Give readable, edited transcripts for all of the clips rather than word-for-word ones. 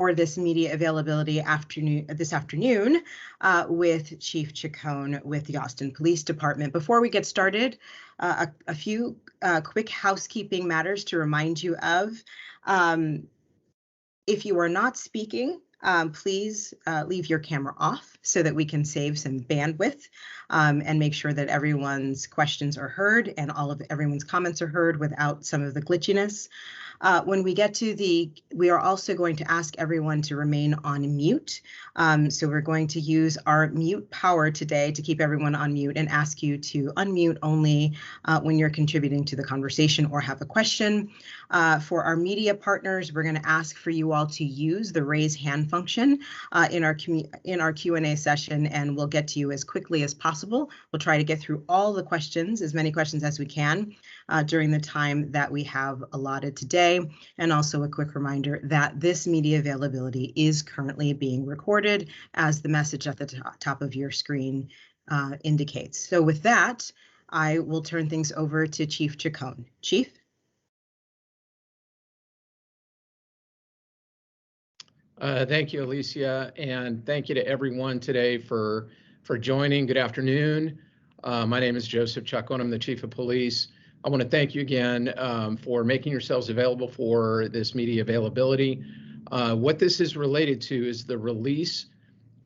for this media availability this afternoon with Chief Chacon with the Austin Police Department. Before we get started, a few quick housekeeping matters to remind you of. If you are not speaking, please leave your camera off so that we can save some bandwidth and make sure that everyone's questions are heard and everyone's comments are heard without some of the glitchiness. When we get to we are also going to ask everyone to remain on mute. So we're going to use our mute power today to keep everyone on mute and ask you to unmute only when you're contributing to the conversation or have a question. For our media partners, we're going to ask for you all to use the raise hand function in our Q&A session, and we'll get to you as quickly as possible. We'll try to get through all the questions, as many questions as we can, during the time that we have allotted today. And also a quick reminder that this media availability is currently being recorded, as the message at the top of your screen indicates. So with that, I will turn things over to Chief Chacon. Chief? Thank you, Alicia, and thank you to everyone today for joining. Good afternoon. My name is Joseph Chacon. I'm the Chief of Police. I want to thank you again for making yourselves available for this media availability. What this is related to is the release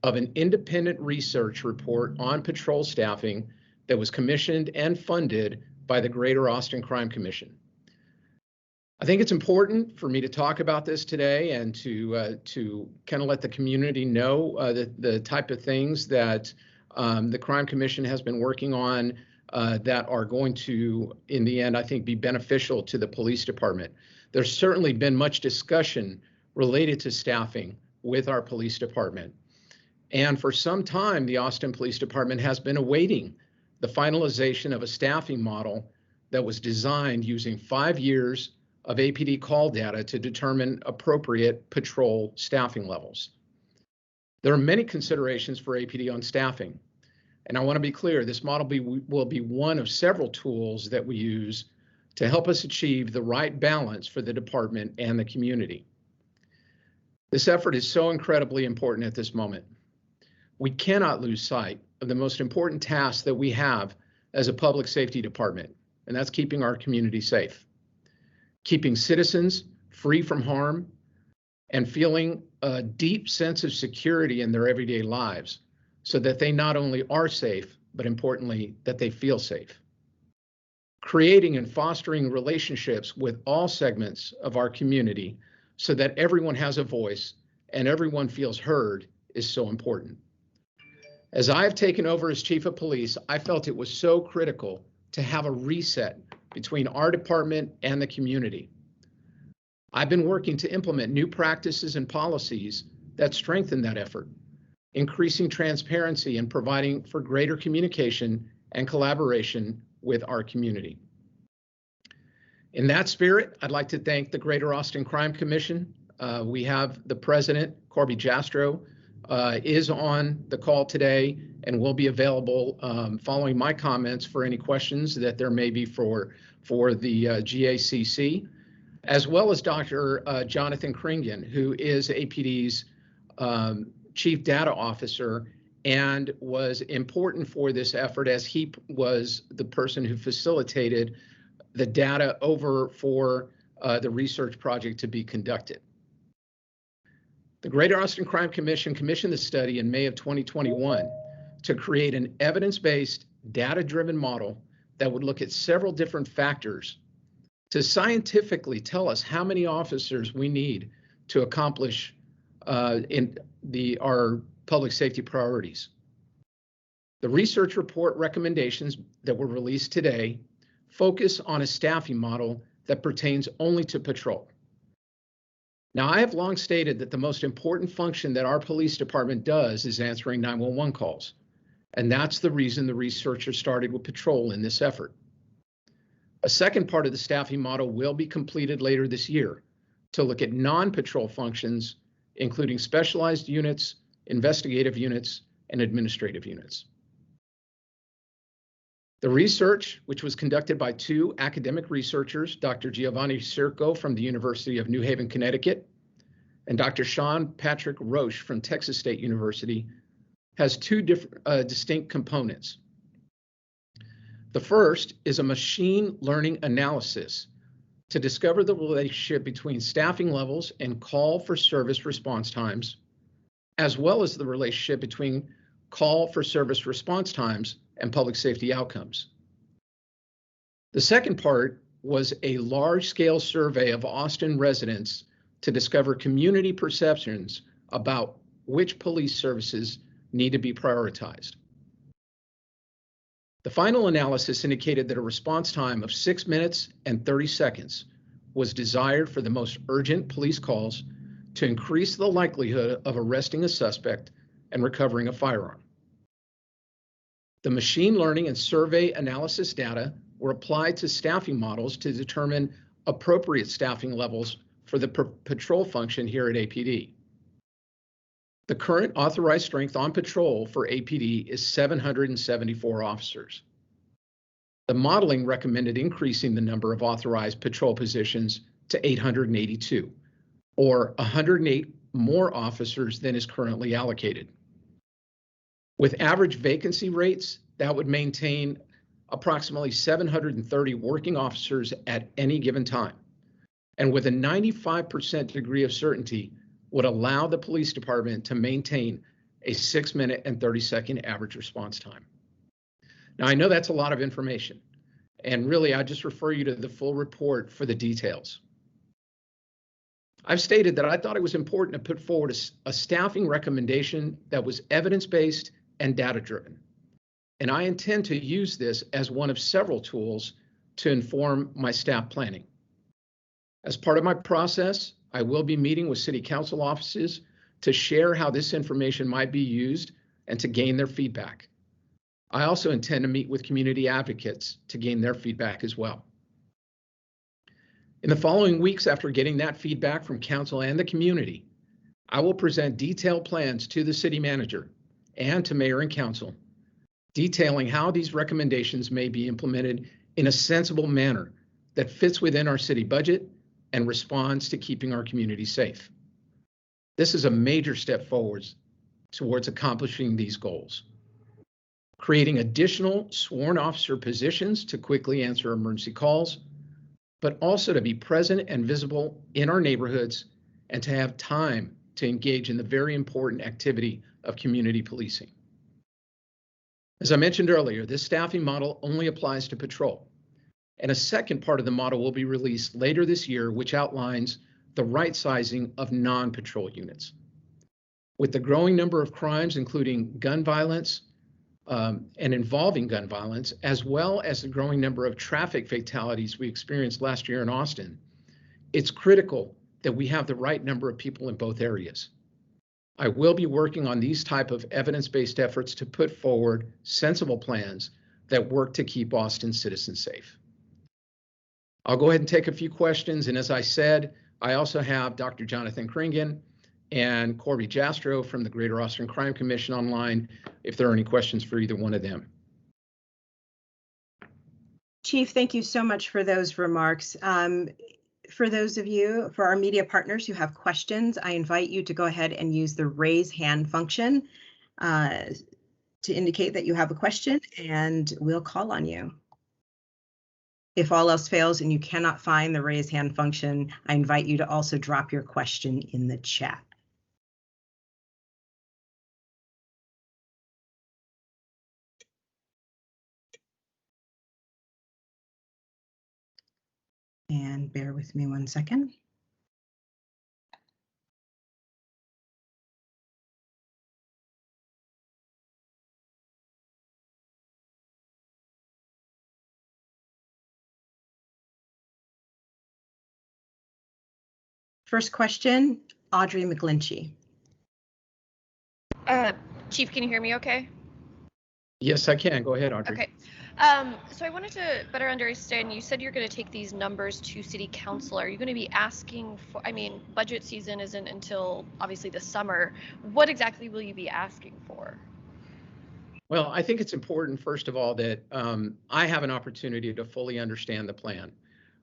of an independent research report on patrol staffing that was commissioned and funded by the Greater Austin Crime Commission. I think it's important for me to talk about this today and to kind of let the community know the type of things that the Crime Commission has been working on that are going to, in the end, I think, be beneficial to the police department. There's certainly been much discussion related to staffing with our police department. And for some time, the Austin Police Department has been awaiting the finalization of a staffing model that was designed using 5 years of APD call data to determine appropriate patrol staffing levels. There are many considerations for APD on staffing. And I want to be clear, this model will be one of several tools that we use to help us achieve the right balance for the department and the community. This effort is so incredibly important at this moment. We cannot lose sight of the most important task that we have as a public safety department, and that's keeping our community safe, keeping citizens free from harm, and feeling a deep sense of security in their everyday lives, so that they not only are safe, but importantly, that they feel safe. Creating and fostering relationships with all segments of our community so that everyone has a voice and everyone feels heard is so important. As I have taken over as Chief of Police, I felt it was so critical to have a reset between our department and the community. I've been working to implement new practices and policies that strengthen that effort, increasing transparency and providing for greater communication and collaboration with our community. In that spirit, I'd like to thank the Greater Austin Crime Commission. We have the president, Corby Jastro, is on the call today and will be available following my comments for any questions that there may be for the GACC, as well as Dr. Jonathan Kringen, who is APD's Chief Data Officer and was important for this effort, as he was the person who facilitated the data over for the research project to be conducted. The Greater Austin Crime Commission commissioned the study in May of 2021 to create an evidence-based, data-driven model that would look at several different factors to scientifically tell us how many officers we need to accomplish our public safety priorities. The research report recommendations that were released today focus on a staffing model that pertains only to patrol. Now, I have long stated that the most important function that our police department does is answering 911 calls, and that's the reason the researchers started with patrol in this effort. A second part of the staffing model will be completed later this year to look at non-patrol functions, including specialized units, investigative units, and administrative units. The research, which was conducted by two academic researchers, Dr. Giovanni Circo from the University of New Haven, Connecticut, and Dr. Sean Patrick Roche from Texas State University has two distinct components. The first is a machine learning analysis to discover the relationship between staffing levels and call for service response times, as well as the relationship between call for service response times and public safety outcomes. The second part was a large-scale survey of Austin residents to discover community perceptions about which police services need to be prioritized. The final analysis indicated that a response time of 6 minutes and 30 seconds was desired for the most urgent police calls to increase the likelihood of arresting a suspect and recovering a firearm. The machine learning and survey analysis data were applied to staffing models to determine appropriate staffing levels for the patrol function here at APD. The current authorized strength on patrol for APD is 774 officers. The modeling recommended increasing the number of authorized patrol positions to 882, or 108 more officers than is currently allocated. With average vacancy rates, that would maintain approximately 730 working officers at any given time, and with a 95% degree of certainty, would allow the police department to maintain a 6 minute and 30-second average response time. Now, I know that's a lot of information, and really, I just refer you to the full report for the details. I've stated that I thought it was important to put forward a staffing recommendation that was evidence-based and data-driven, and I intend to use this as one of several tools to inform my staff planning. As part of my process, I will be meeting with City Council offices to share how this information might be used and to gain their feedback. I also intend to meet with community advocates to gain their feedback as well. In the following weeks after getting that feedback from Council and the community, I will present detailed plans to the City Manager and to Mayor and Council, detailing how these recommendations may be implemented in a sensible manner that fits within our city budget and responds to keeping our community safe. This is a major step forward towards accomplishing these goals. Creating additional sworn officer positions to quickly answer emergency calls, but also to be present and visible in our neighborhoods and to have time to engage in the very important activity of community policing. As I mentioned earlier, this staffing model only applies to patrol. And a second part of the model will be released later this year, which outlines the right sizing of non-patrol units. With the growing number of crimes, including gun violence and involving gun violence, as well as the growing number of traffic fatalities we experienced last year in Austin, it's critical that we have the right number of people in both areas. I will be working on these type of evidence-based efforts to put forward sensible plans that work to keep Austin citizens safe. I'll go ahead and take a few questions. And as I said, I also have Dr. Jonathan Kringen and Corby Jastro from the Greater Austin Crime Commission online, if there are any questions for either one of them. Chief, thank you so much for those remarks. For those of you, for our media partners who have questions, I invite you to go ahead and use the raise hand function to indicate that you have a question, and we'll call on you. If all else fails and you cannot find the raise hand function, I invite you to also drop your question in the chat. And bear with me 1 second. First question, Audrey McGlinchey. Chief, can you hear me okay? Yes, I can. Go ahead, Audrey. Okay. So I wanted to better understand, you said you're going to take these numbers to City Council. Are you going to be asking for, I mean, budget season isn't until obviously the summer. What exactly will you be asking for? Well, I think it's important, first of all, that I have an opportunity to fully understand the plan.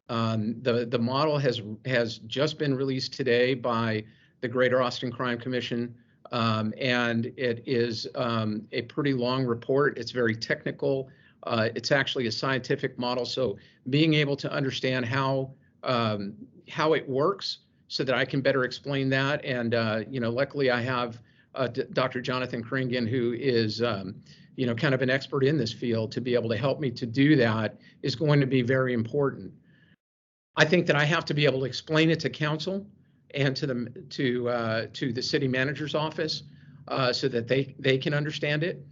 The model has just been released today by the Greater Austin Crime Commission. And it is a pretty long report. It's very technical. It's actually a scientific model. So being able to understand how it works so that I can better explain that. And, luckily I have Dr. Jonathan Kringen, who is, kind of an expert in this field, to be able to help me to do that is going to be very important. I think that I have to be able to explain it to council and to the city manager's office so that they can understand it.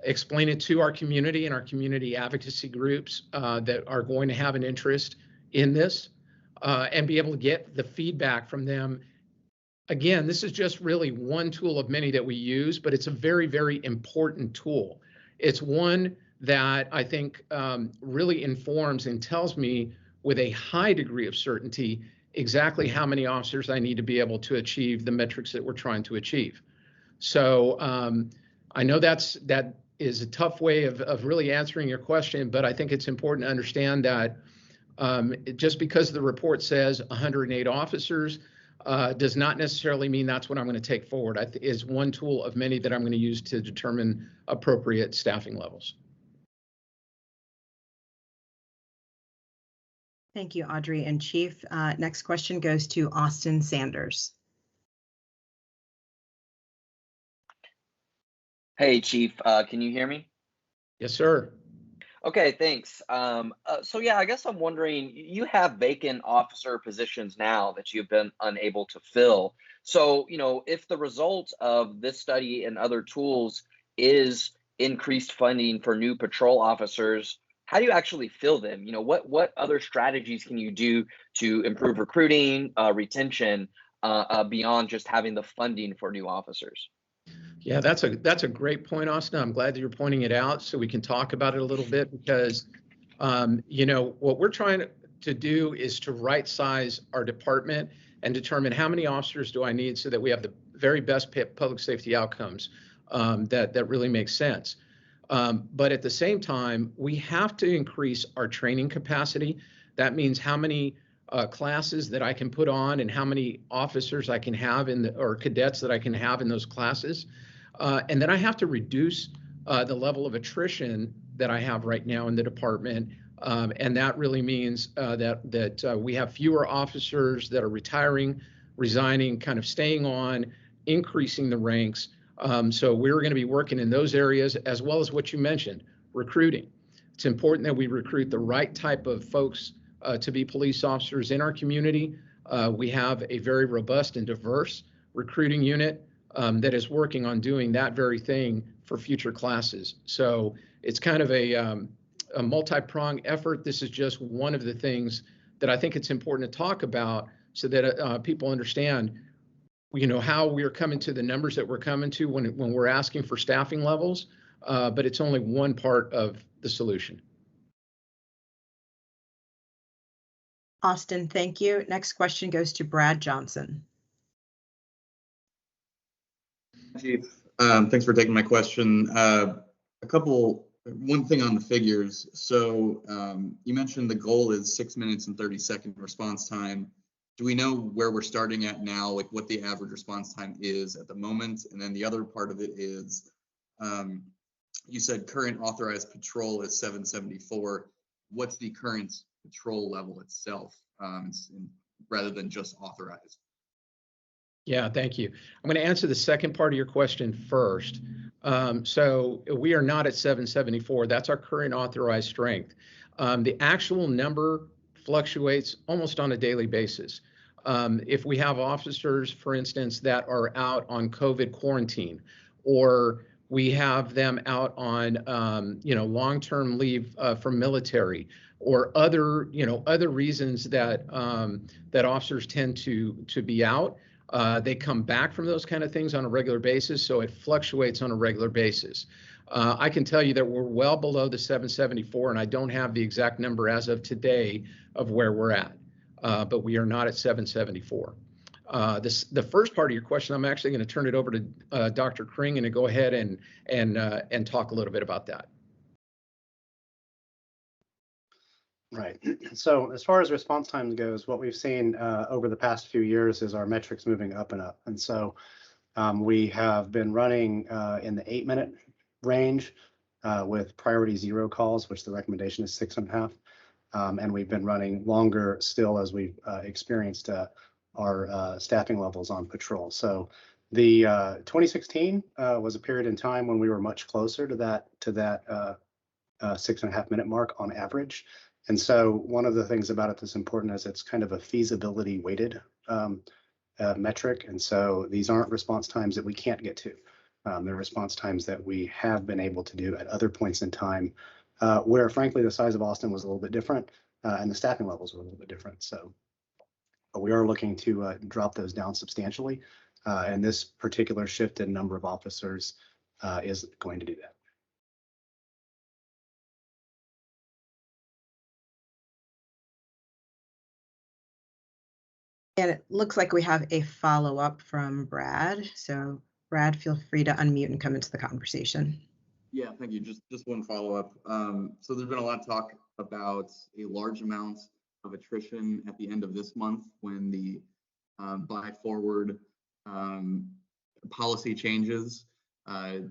Explain it to our community and our community advocacy groups that are going to have an interest in this, and be able to get the feedback from them. Again, this is just really one tool of many that we use, but it's a very, very important tool. It's one that I think really informs and tells me with a high degree of certainty exactly how many officers I need to be able to achieve the metrics that we're trying to achieve. So I know that is a tough way of really answering your question, but I think it's important to understand that just because the report says 108 officers does not necessarily mean that's what I'm going to take forward. Is one tool of many that I'm going to use to determine appropriate staffing levels. Thank you, Audrey and Chief. Next question goes to Austin Sanders. Hey, Chief, can you hear me? Yes, sir. Okay, thanks. So yeah, I guess I'm wondering, you have vacant officer positions now that you've been unable to fill. So, if the result of this study and other tools is increased funding for new patrol officers, how do you actually fill them? What other strategies can you do to improve recruiting, retention, beyond just having the funding for new officers? Yeah, that's a great point, Austin. I'm glad that you're pointing it out so we can talk about it a little bit, because what we're trying to do is to right size our department and determine how many officers do I need so that we have the very best public safety outcomes that really makes sense. But at the same time, we have to increase our training capacity. That means how many classes that I can put on and how many officers I can have or cadets that I can have in those classes. And then I have to reduce the level of attrition that I have right now in the department. And that really means that we have fewer officers that are retiring, resigning, kind of staying on, increasing the ranks. So we're going to be working in those areas, as well as what you mentioned, recruiting. It's important that we recruit the right type of folks to be police officers in our community. We have a very robust and diverse recruiting unit that is working on doing that very thing for future classes. So it's kind of a multi-pronged effort. This is just one of the things that I think it's important to talk about so that people understand, how we're coming to the numbers that we're coming to when we're asking for staffing levels, but it's only one part of the solution. Austin, thank you. Next question goes to Brad Johnson. Chief, thanks for taking my question. One thing on the figures. So you mentioned the goal is 6 minutes and 30-second response time. Do we know where we're starting at now, like what the average response time is at the moment? And then the other part of it is, you said current authorized patrol is 774. What's the current patrol level itself, rather than just authorized? Yeah, thank you. I'm going to answer the second part of your question first. So we are not at 774. That's our current authorized strength. The actual number fluctuates almost on a daily basis. If we have officers, for instance, that are out on COVID quarantine, or we have them out on long-term leave from military, or other reasons that officers tend to be out. They come back from those kind of things on a regular basis, so it fluctuates on a regular basis. I can tell you that we're well below the 774, and I don't have the exact number as of today of where we're at, but we are not at 774. The first part of your question, I'm actually going to turn it over to Dr. Kringen to go ahead and talk a little bit about that. Right. So as far as response times goes, what we've seen over the past few years is our metrics moving up and up. And so we have been running in the 8-minute range with priority 0 calls, which the recommendation is 6.5. And we've been running longer still as we've experienced our staffing levels on patrol. So the 2016 was a period in time when we were much closer to that 6.5-minute mark on average. And so one of the things about it that's important is it's kind of a feasibility weighted metric. And so these aren't response times that we can't get to. They're response times that we have been able to do at other points in time where, frankly, the size of Austin was a little bit different and the staffing levels were a little bit different. So we are looking to drop those down substantially. And this particular shift in number of officers is going to do that. And it looks like we have a follow-up from Brad. So Brad, feel free to unmute and come into the conversation. Yeah, thank you. Just one follow-up. So there's been a lot of talk about a large amount of attrition at the end of this month when the buy forward policy changes. Do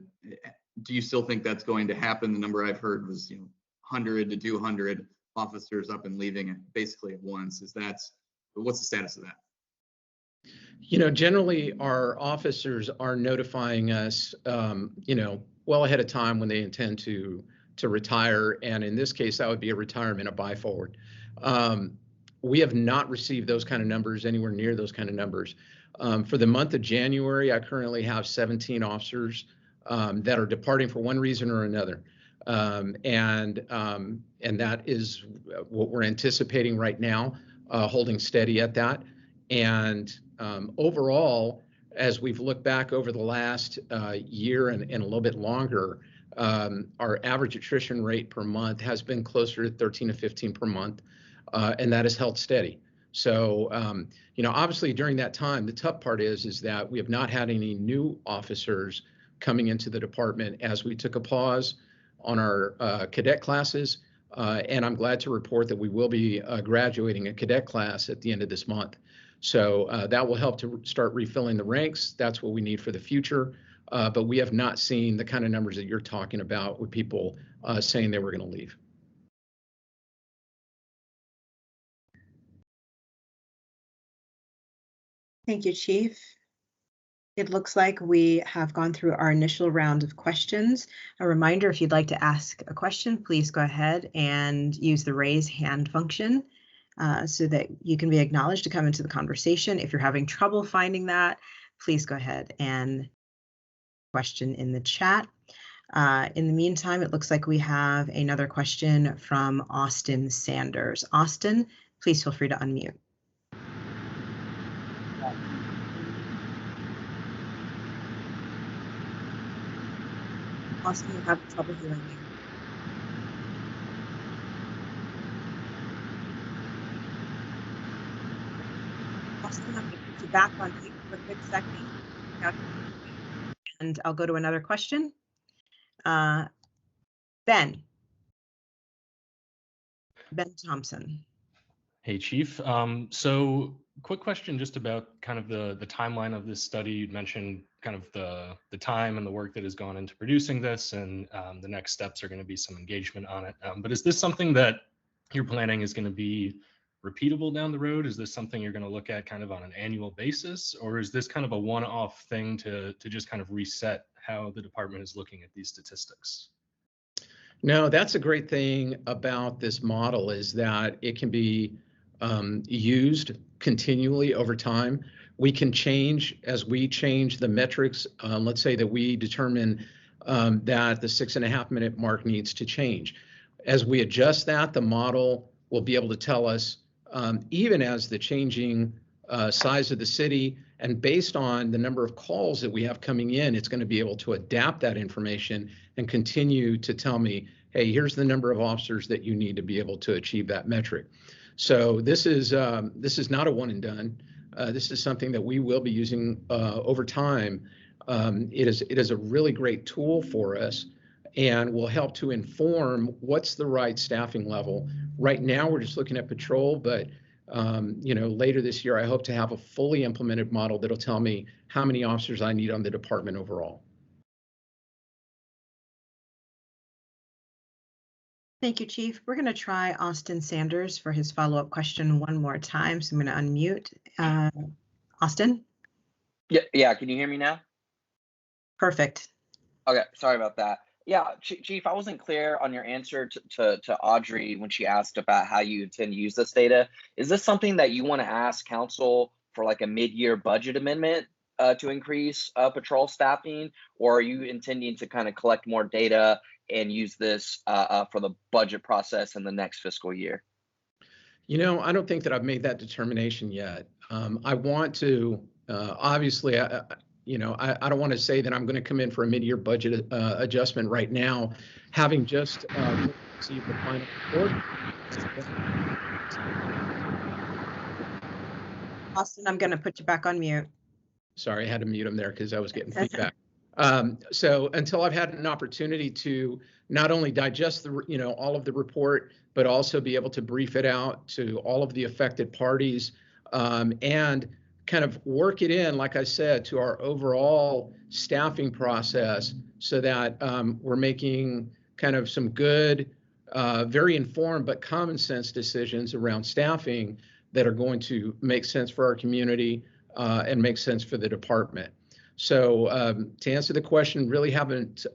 you still think that's going to happen? The number I've heard was 100 to 200 officers up and leaving basically at once. What's the status of that? Generally our officers are notifying us, well ahead of time when they intend to retire. And in this case, that would be a retirement, a buy forward. We have not received those kind of numbers, anywhere near those kind of numbers. For the month of January, I currently have 17 officers that are departing for one reason or another. And that is what we're anticipating right now, holding steady at that. And overall, as we've looked back over the last year and a little bit longer, our average attrition rate per month has been closer to 13 to 15 per month, and that has held steady. So, obviously during that time, the tough part is that we have not had any new officers coming into the department as we took a pause on our cadet classes. And I'm glad to report that we will be graduating a cadet class at the end of this month. So that will help to start refilling the ranks. That's what we need for the future. But we have not seen the kind of numbers that you're talking about with people saying they were going to leave. Thank you, Chief. It looks like we have gone through our initial round of questions. A reminder, if you'd like to ask a question, please go ahead and use the raise hand function so that you can be acknowledged to come into the conversation. If you're having trouble finding that, please go ahead and question in the chat. In the meantime, it looks like we have another question from Austin Sanders. Austin, please feel free to unmute. Austin, you have trouble hearing me. Austin, I'm going to put you back on mute for a quick second. And I'll go to another question. Ben Thompson. Hey, Chief. So quick question just about kind of the timeline of this study. You'd mentioned kind of the time and the work that has gone into producing this, and the next steps are going to be some engagement on it. But is this something that you're planning is going to be repeatable down the road? Is this something you're going to look at kind of on an annual basis, or is this kind of a one-off thing to just kind of reset how the department is looking at these statistics? No, that's a great thing about this model is that it can be used continually over time. We can change as we change the metrics. Let's say that we determine that the 6.5-minute mark needs to change. As we adjust that, the model will be able to tell us, even as the changing size of the city and based on the number of calls that we have coming in, it's going to be able to adapt that information and continue to tell me, hey, here's the number of officers that you need to be able to achieve that metric. So this is not a one and done. This is something that we will be using over time. It is a really great tool for us and will help to inform what's the right staffing level. Right now, we're just looking at patrol, but later this year, I hope to have a fully implemented model that'll tell me how many officers I need on the department overall. Thank you, Chief. We're going to try Austin Sanders for his follow-up question one more time. So I'm going to unmute. Austin? Yeah. Can you hear me now? Perfect. Okay, sorry about that. Yeah, Chief, I wasn't clear on your answer to Audrey when she asked about how you intend to use this data. Is this something that you want to ask council for, like a mid-year budget amendment to increase patrol staffing, or are you intending to kind of collect more data and use this for the budget process in the next fiscal year? I don't think that I've made that determination yet. I want to, obviously, I don't want to say that I'm going to come in for a mid-year budget adjustment right now, having just received the final report. Austin, I'm going to put you back on mute. Sorry, I had to mute him there because I was getting feedback. So until I've had an opportunity to not only digest all of the report, but also be able to brief it out to all of the affected parties, and kind of work it in, like I said, to our overall staffing process, so that we're making kind of some good, very informed but common sense decisions around staffing that are going to make sense for our community and make sense for the department. So to answer the question, really haven't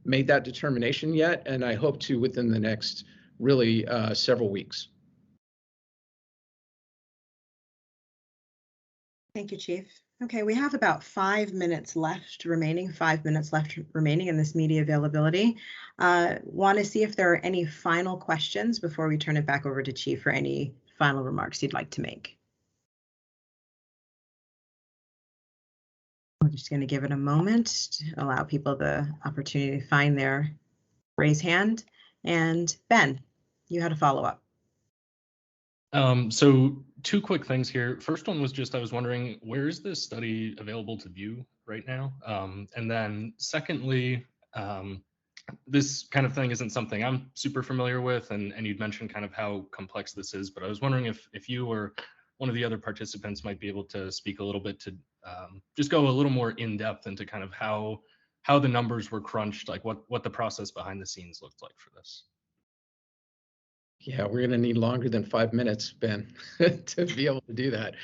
made that determination yet, and I hope to within the next really several weeks. Thank you, Chief. Okay, we have about 5 minutes left remaining, in this media availability. Want to see if there are any final questions before we turn it back over to Chief for any final remarks you'd like to make. We're just going to give it a moment to allow people the opportunity to find their raise hand. And Ben, you had a follow-up. So 2 quick things here. First one was just, I was wondering, where is this study available to view right now? And then secondly, this kind of thing isn't something I'm super familiar with, and you'd mentioned kind of how complex this is, but I was wondering if you or one of the other participants might be able to speak a little bit to just go a little more in depth into kind of how the numbers were crunched, like what the process behind the scenes looked like for this. Yeah, we're going to need longer than 5 minutes, Ben, to be able to do that.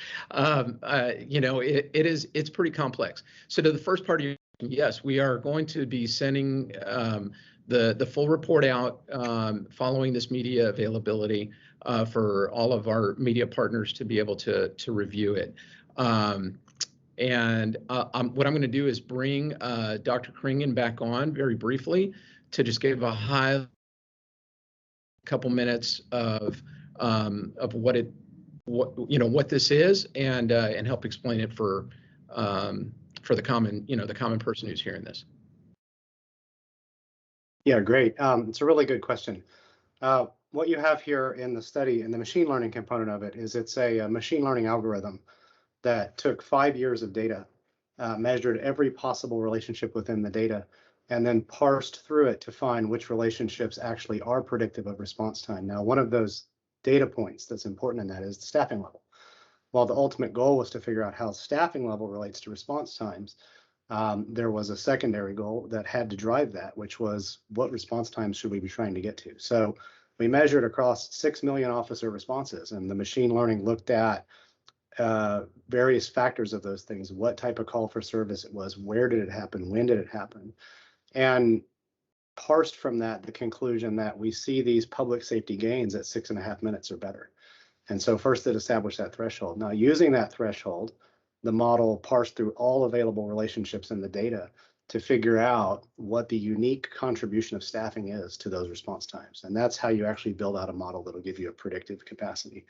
It's pretty complex. So to the first part of your question, yes, we are going to be sending the full report out following this media availability for all of our media partners to be able to review it. What I'm going to do is bring Dr. Kringen back on very briefly to just give a couple minutes of what this is, and help explain it for the common person who's hearing this. Yeah, great. It's a really good question. What you have here in the study, and the machine learning component of it, is it's a machine learning algorithm that took 5 years of data, measured every possible relationship within the data, and then parsed through it to find which relationships actually are predictive of response time. Now, one of those data points that's important in that is the staffing level. While the ultimate goal was to figure out how staffing level relates to response times, there was a secondary goal that had to drive that, which was what response times should we be trying to get to? So we measured across 6 million officer responses, and the machine learning looked at various factors of those things: what type of call for service it was, where did it happen, when did it happen, and parsed from that the conclusion that we see these public safety gains at 6.5 minutes or better. And so first it established that threshold. Now, using that threshold, the model parsed through all available relationships in the data to figure out what the unique contribution of staffing is to those response times. And that's how you actually build out a model that'll give you a predictive capacity.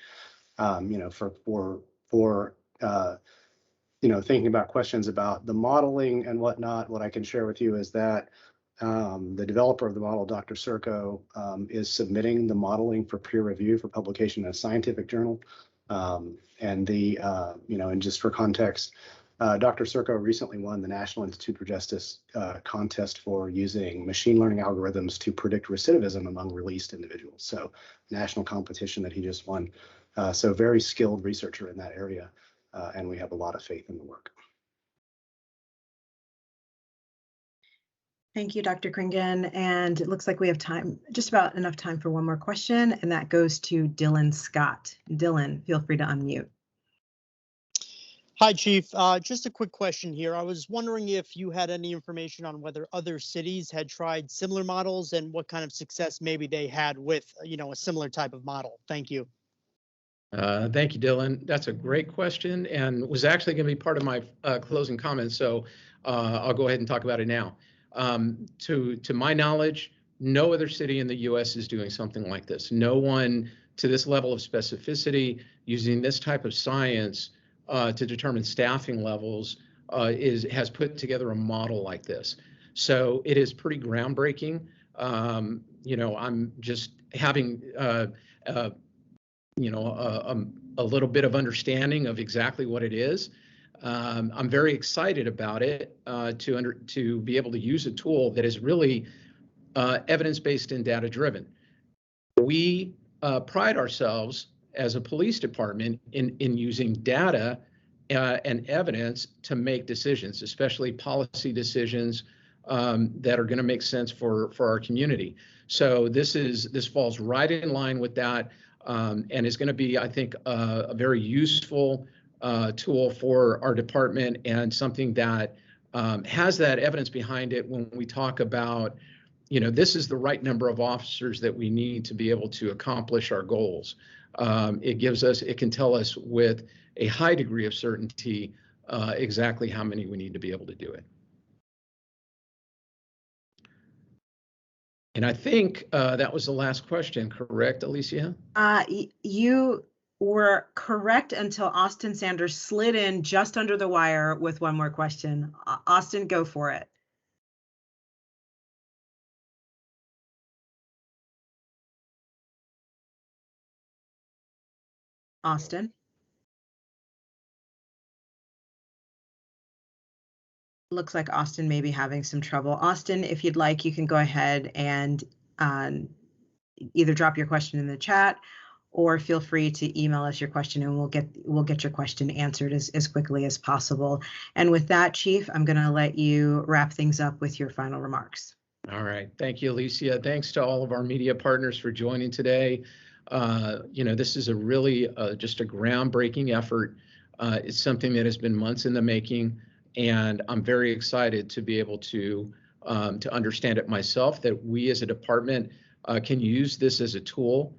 Thinking about questions about the modeling and whatnot, what I can share with you is that the developer of the model, Dr. Serco, is submitting the modeling for peer review for publication in a scientific journal. And just for context, Dr. Serco recently won the National Institute for Justice contest for using machine learning algorithms to predict recidivism among released individuals. So national competition that he just won. So very skilled researcher in that area, and we have a lot of faith in the work. Thank you, Dr. Kringen. And it looks like we have time, just about enough time for one more question, and that goes to Dylan Scott. Dylan, feel free to unmute. Hi, Chief. Just a quick question here. I was wondering if you had any information on whether other cities had tried similar models and what kind of success maybe they had with, a similar type of model. Thank you. Thank you, Dylan. That's a great question and was actually going to be part of my closing comments. So I'll go ahead and talk about it now. To my knowledge, no other city in the U.S. is doing something like this. No one to this level of specificity using this type of science to determine staffing levels has put together a model like this. So it is pretty groundbreaking. I'm just having a little bit of understanding of exactly what it is. I'm very excited about it to be able to use a tool that is really evidence-based and data-driven. We pride ourselves as a police department in using data and evidence to make decisions, especially policy decisions that are going to make sense for our community. So this falls right in line with that, and is going to be, I think, a very useful tool for our department and something that has that evidence behind it when we talk about, this is the right number of officers that we need to be able to accomplish our goals. It can tell us with a high degree of certainty exactly how many we need to be able to do it. And I think that was the last question, correct, Alicia? You were correct until Austin Sanders slid in just under the wire with one more question. Austin, go for it. Austin? Looks like Austin may be having some trouble. Austin, if you'd like, you can go ahead and either drop your question in the chat or feel free to email us your question and we'll get your question answered as quickly as possible. And with that, Chief, I'm going to let you wrap things up with your final remarks. All right. Thank you, Alicia. Thanks to all of our media partners for joining today. This is a really just a groundbreaking effort. It's something that has been months in the making, and I'm very excited to be able to understand it myself, that we as a department can use this as a tool.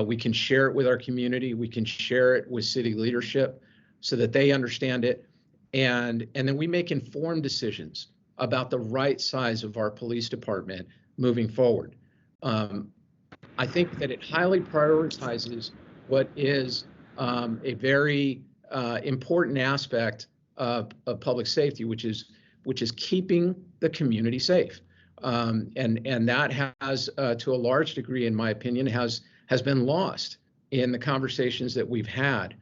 We can share it with our community. We can share it with city leadership so that they understand it. And then we make informed decisions about the right size of our police department moving forward. I think that it highly prioritizes what is a very important aspect of public safety, which is keeping the community safe. And that has, to a large degree, in my opinion, has been lost in the conversations that we've had.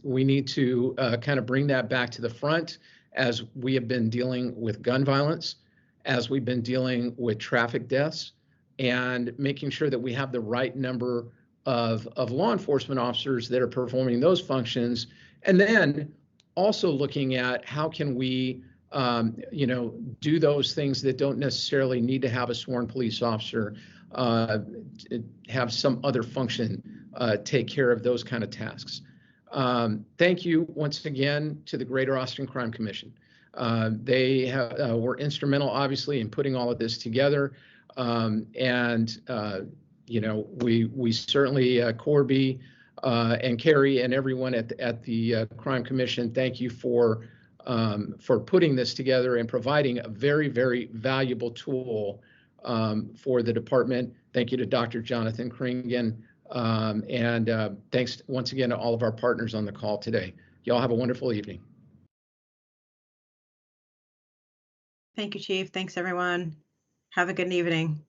We need to kind of bring that back to the front as we have been dealing with gun violence, as we've been dealing with traffic deaths, and making sure that we have the right number of law enforcement officers that are performing those functions. And then also looking at how can we do those things that don't necessarily need to have a sworn police officer have some other function take care of those kind of tasks. Thank you once again to the Greater Austin Crime Commission. They were instrumental, obviously, in putting all of this together. We certainly, Corby and Carrie and everyone at the Crime Commission, thank you for putting this together and providing a very, very valuable tool for the department. Thank you to Dr. Jonathan Kringen. And thanks once again to all of our partners on the call today. Y'all have a wonderful evening. Thank you, Chief. Thanks, everyone. Have a good evening.